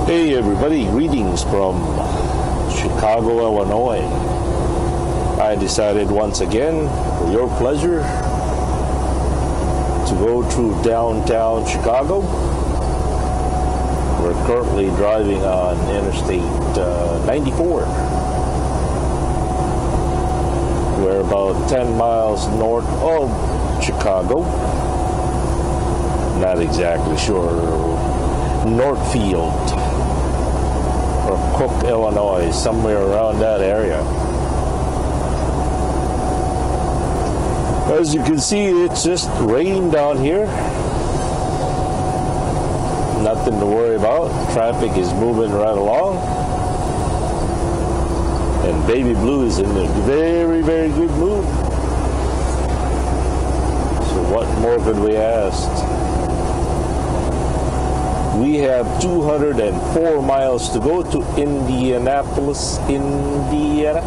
Hey everybody, greetings from Chicago, Illinois. I decided once again, for your pleasure, to go through downtown Chicago. We're currently driving on Interstate 94. We're about 10 miles north of Chicago. Not exactly sure. Northfield or Cook, Illinois, somewhere around that area. As you can see, it's just raining down here. Nothing to worry about. Traffic is moving right along. And Baby Blue is in a very, very good mood. So what more could we ask? We have 204 miles to go to Indianapolis, Indiana.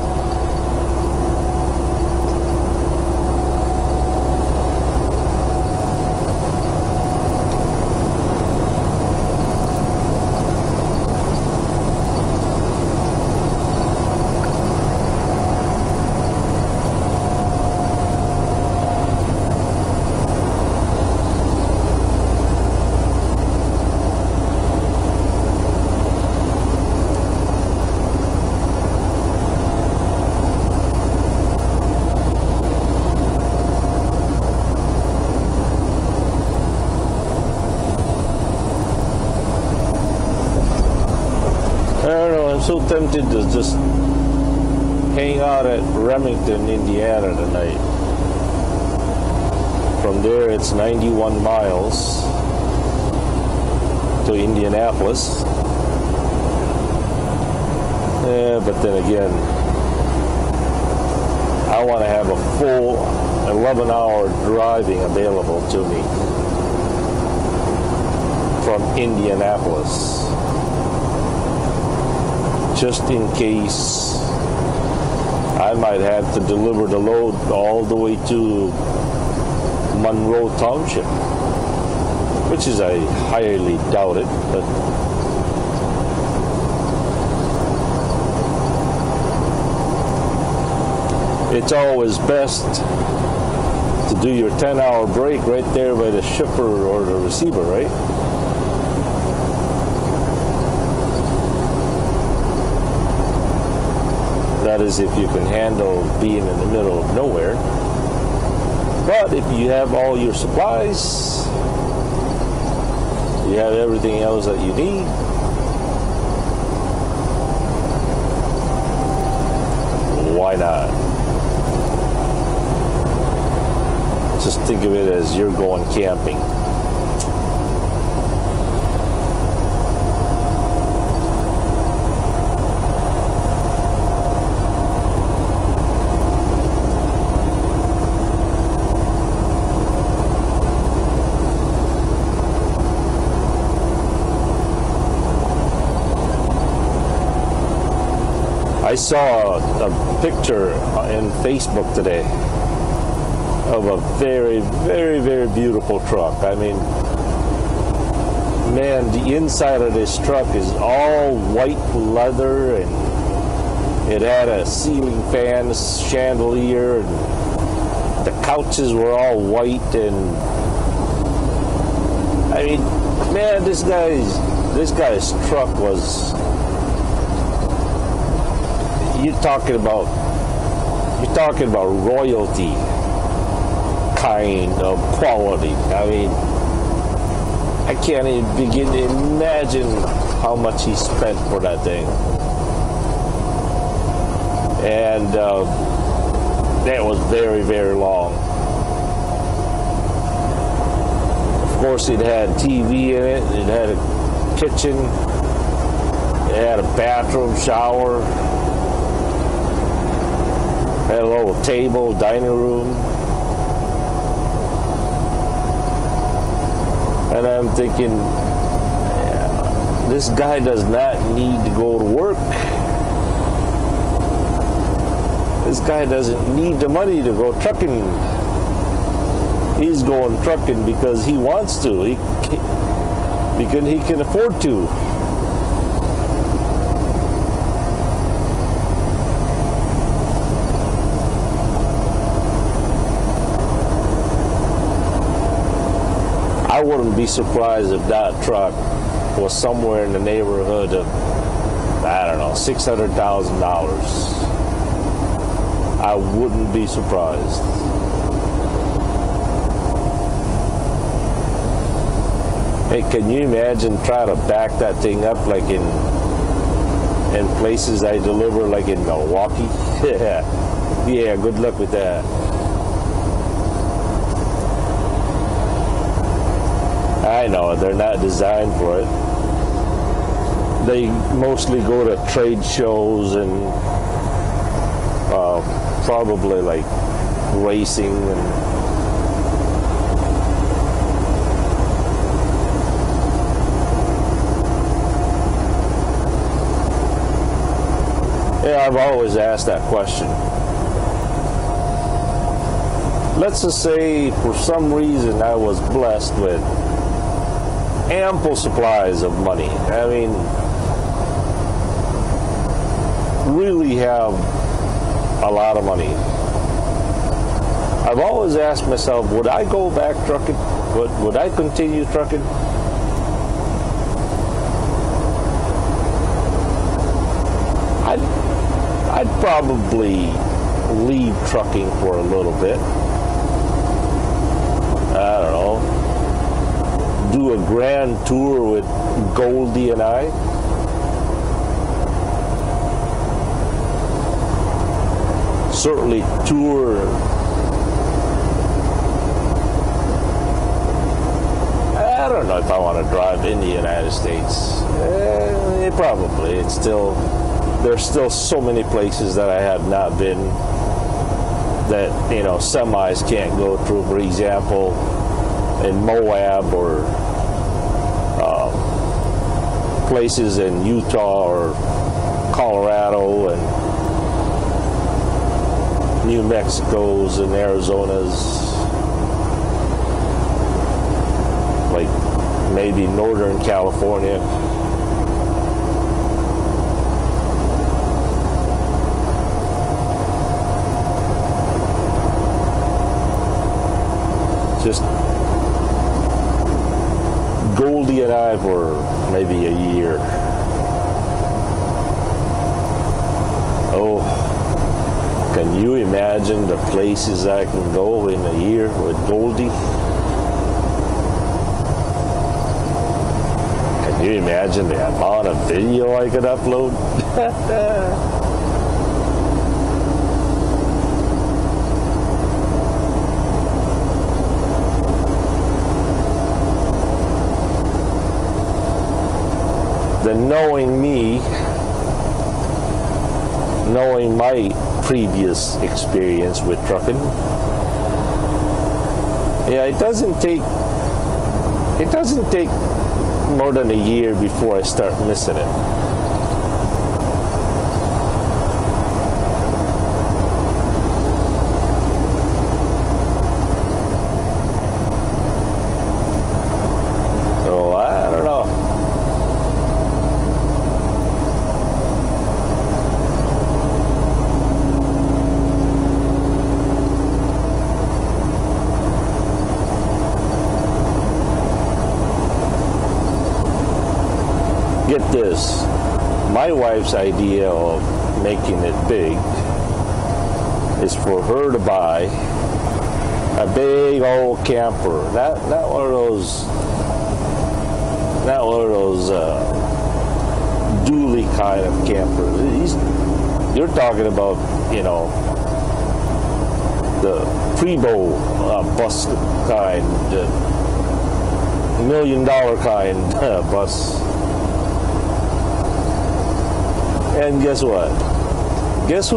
I don't know, I'm so tempted to just hang out at Remington, Indiana tonight. From there it's 91 miles to Indianapolis. But then again, I want to have a full 11-hour driving available to me from Indianapolis. Just in case I might have to deliver the load all the way to Monroe Township, which is I highly doubt it, but it's always best to do your 10-hour break right there by the shipper or the receiver, right? That is if you can handle being in the middle of nowhere. But if you have all your supplies, you have everything else that you need, why not? Just think of it as you're going camping. I saw a picture in Facebook today of a very, very, very beautiful truck. I mean, man, the inside of this truck is all white leather, and it had a ceiling fan, chandelier, and the couches were all white. And I mean, man, this guy's truck was. You're talking about royalty kind of quality. I mean, I can't even begin to imagine how much he spent for that thing. And that was very, very long. Of course, it had TV in it. It had a kitchen. It had a bathroom, shower. Had a little table, dining room. And I'm thinking, this guy does not need to go to work. This guy doesn't need the money to go trucking. He's going trucking because he wants to. Because he can afford to. I wouldn't be surprised if that truck was somewhere in the neighborhood of, I don't know, $600,000. I wouldn't be surprised. Hey, can you imagine trying to back that thing up like in places I deliver, like in Milwaukee? Yeah, good luck with that. I know, they're not designed for it. They mostly go to trade shows and probably like racing and yeah, I've always asked that question. Let's just say for some reason I was blessed with ample supplies of money. I mean, really have a lot of money. I've always asked myself, would I go back trucking? Would I continue trucking? I'd probably leave trucking for a little bit. I don't know. Do a grand tour with Goldie and I. Certainly tour. I don't know if I want to drive in the United States. Probably. There's still so many places that I have not been that, semis can't go through. For example, in Moab or places in Utah or Colorado and New Mexico's and Arizona's, like maybe Northern California. Just Goldie and I for maybe a year. Oh, can you imagine the places I can go in a year with Goldie? Can you imagine the amount of video I could upload? Then knowing me, knowing my previous experience with trucking, yeah, it doesn't take more than a year before I start missing it. So I don't know. Get this, my wife's idea of making it big is for her to buy a big old camper, not one of those dually kind of campers. You're talking about, the Prevost bus kind, the $1 million kind bus. And guess what? Guess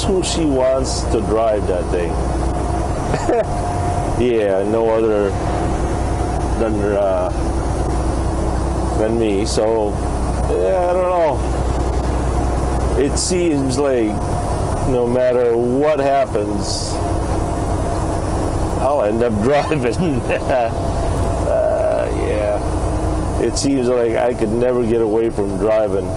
who she wants to drive that thing? Yeah, no other than me. So yeah, I don't know. It seems like no matter what happens, I'll end up driving. Yeah, it seems like I could never get away from driving.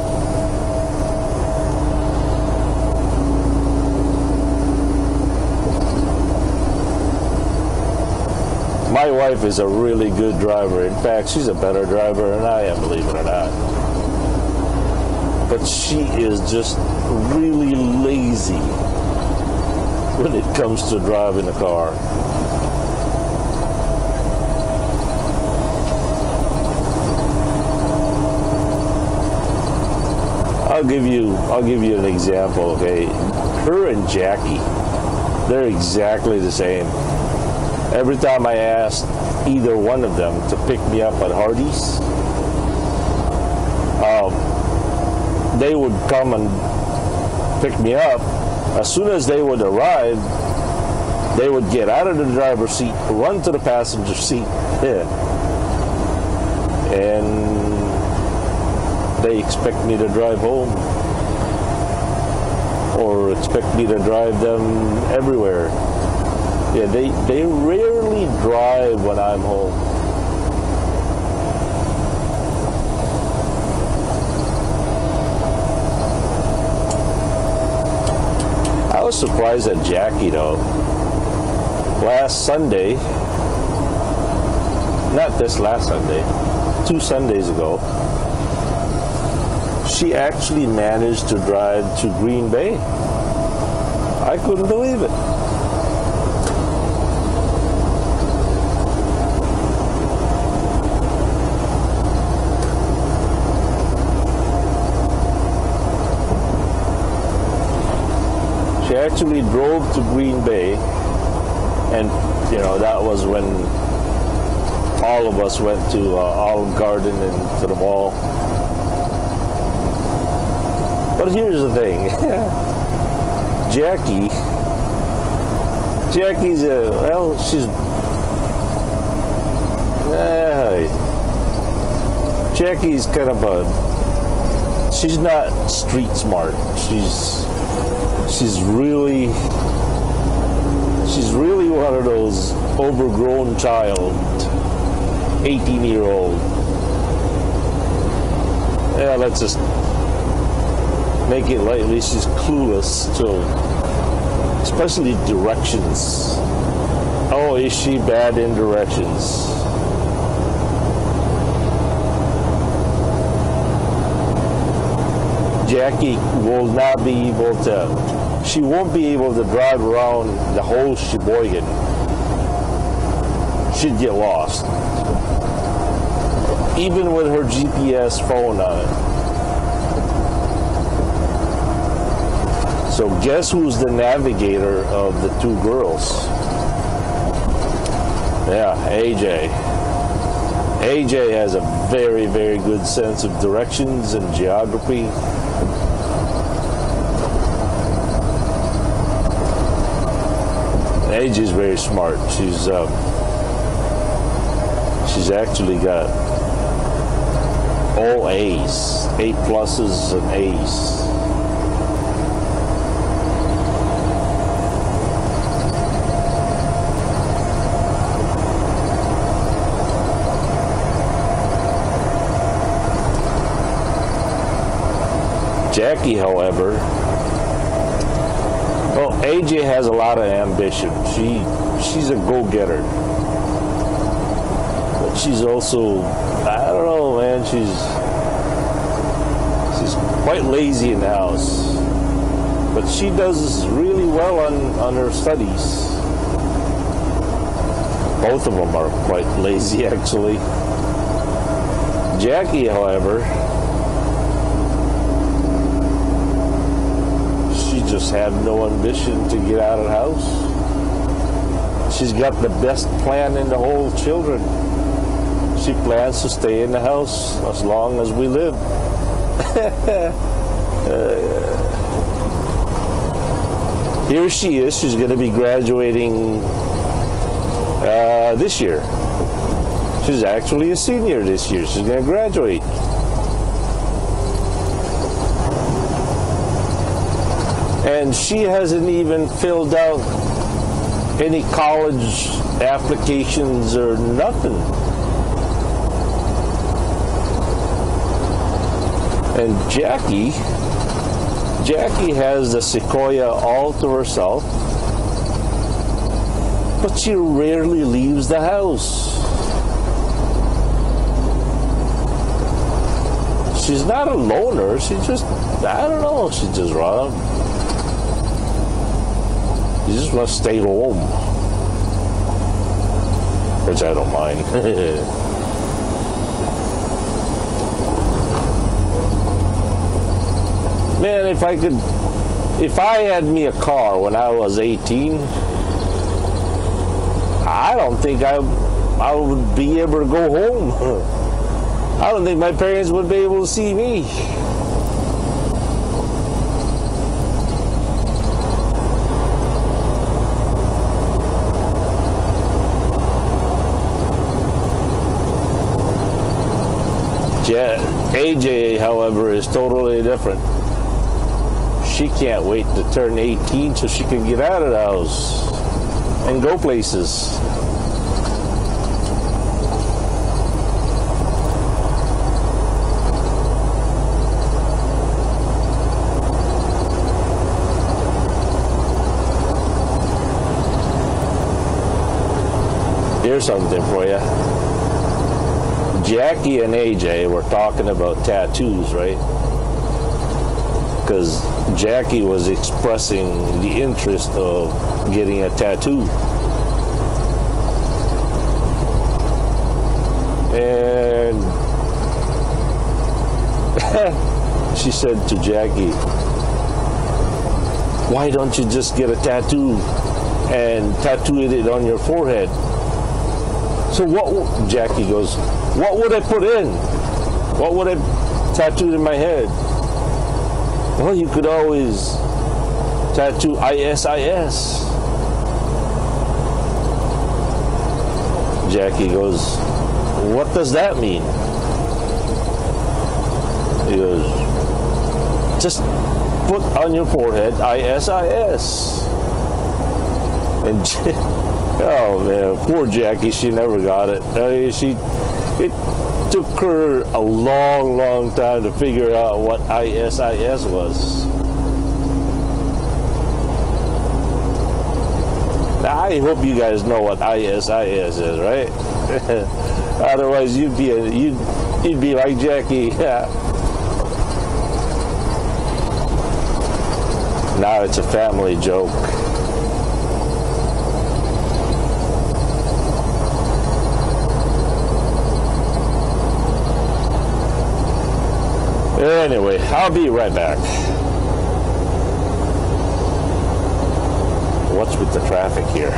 My wife is a really good driver. In fact, she's a better driver than I am, believe it or not. But she is just really lazy when it comes to driving a car. I'll give you an example, okay? Her and Jackie, they're exactly the same. Every time I asked either one of them to pick me up at Hardee's, they would come and pick me up. As soon as they would arrive, they would get out of the driver's seat, run to the passenger seat, and they expect me to drive home or expect me to drive them everywhere. Yeah, they rarely drive when I'm home. I was surprised at Jackie though. Last Sunday, not this last Sunday, 2 Sundays ago, she actually managed to drive to Green Bay. I couldn't believe it. She actually drove to Green Bay, and that was when all of us went to Olive Garden and to the mall. But here's the thing. Jackie's Jackie's kind of she's not street smart. She's really one of those overgrown child, 18-year-old. Yeah, let's just make it lightly. She's clueless to, especially directions. Oh, is she bad in directions? Jackie will not be able to, she won't be able to drive around the whole Sheboygan. She'd get lost. Even with her GPS phone on it. So guess who's the navigator of the 2 girls? Yeah, AJ. AJ has a very, very good sense of directions and geography. AJ's very smart. She's actually got all A's, 8 pluses and A's. Jackie, however, well, AJ has a lot of ambition. She's a go-getter. But she's also, I don't know, man, she's quite lazy in the house. But she does really well on her studies. Both of them are quite lazy, actually. Jackie, however, just have no ambition to get out of the house. She's got the best plan in the whole children. She plans to stay in the house as long as we live. Here she is. She's going to be graduating this year. She's actually a senior this year. She's going to graduate. And she hasn't even filled out any college applications or nothing. And Jackie has the Sequoia all to herself. But she rarely leaves the house. She's not a loner. She just, I don't know, she just you just want to stay home. Which I don't mind. Man, if I had me a car when I was 18, I don't think I would be able to go home. I don't think my parents would be able to see me. AJ, however, is totally different. She can't wait to turn 18 so she can get out of the house and go places. Here's something for you. Jackie and AJ were talking about tattoos, right? Because Jackie was expressing the interest of getting a tattoo. And she said to Jackie, why don't you just get a tattoo and tattoo it on your forehead? So what, Jackie goes, what would I put in? What would I tattoo in my head? Well, you could always tattoo ISIS. Jackie goes, what does that mean? He goes, just put on your forehead ISIS. And oh man, poor Jackie, she never got it. It took her a long, long time to figure out what ISIS was. Now, I hope you guys know what ISIS is, right? Otherwise, you'd be like Jackie. Now it's a family joke. Anyway, I'll be right back. What's with the traffic here?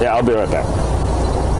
Yeah, I'll be right back.